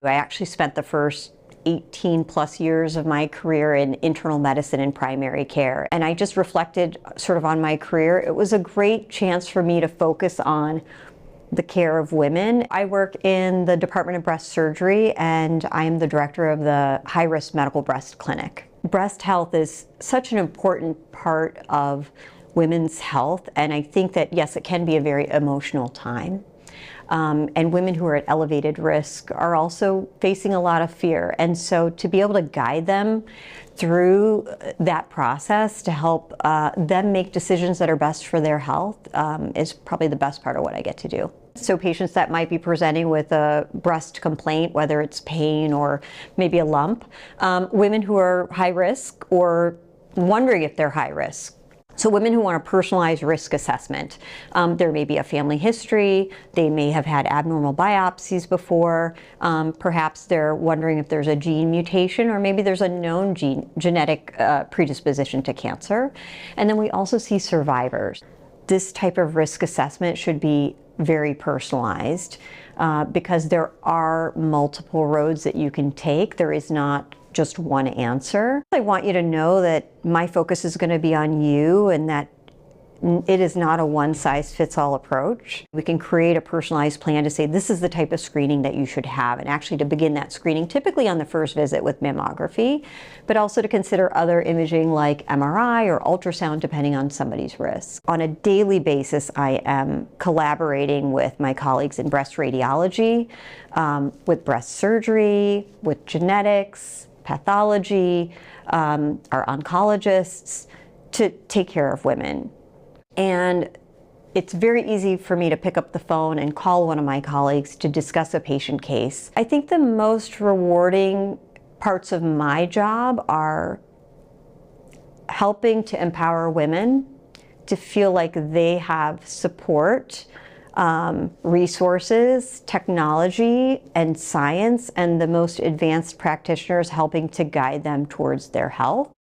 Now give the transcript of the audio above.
I actually spent the first 18 plus years of my career in internal medicine and primary care. And I just reflected sort of on my career. It was a great chance for me to focus on the care of women. I work in the Department of Breast Surgery, and I am the director of the high-risk medical breast clinic. Breast health is such an important part of women's health, and I think that, yes, it can be a very emotional time. And women who are at elevated risk are also facing a lot of fear. And so to be able to guide them through that process to help them make decisions that are best for their health is probably the best part of what I get to do. So patients that might be presenting with a breast complaint, whether it's pain or maybe a lump, women who are high risk or wondering if they're high risk. So women who want a personalized risk assessment, there may be a family history, they may have had abnormal biopsies before, perhaps they're wondering if there's a gene mutation or maybe there's a known genetic predisposition to cancer. And then we also see survivors. This type of risk assessment should be very personalized because there are multiple roads that you can take. There is not just one answer. I want you to know that my focus is going to be on you and that it is not a one-size-fits-all approach. We can create a personalized plan to say this is the type of screening that you should have, and actually to begin that screening typically on the first visit with mammography, but also to consider other imaging like MRI or ultrasound depending on somebody's risk. On a daily basis, I am collaborating with my colleagues in breast radiology, with breast surgery, with genetics, pathology, our oncologists, to take care of women. And it's very easy for me to pick up the phone and call one of my colleagues to discuss a patient case. I think the most rewarding parts of my job are helping to empower women to feel like they have support, resources, technology, and science, and the most advanced practitioners helping to guide them towards their health.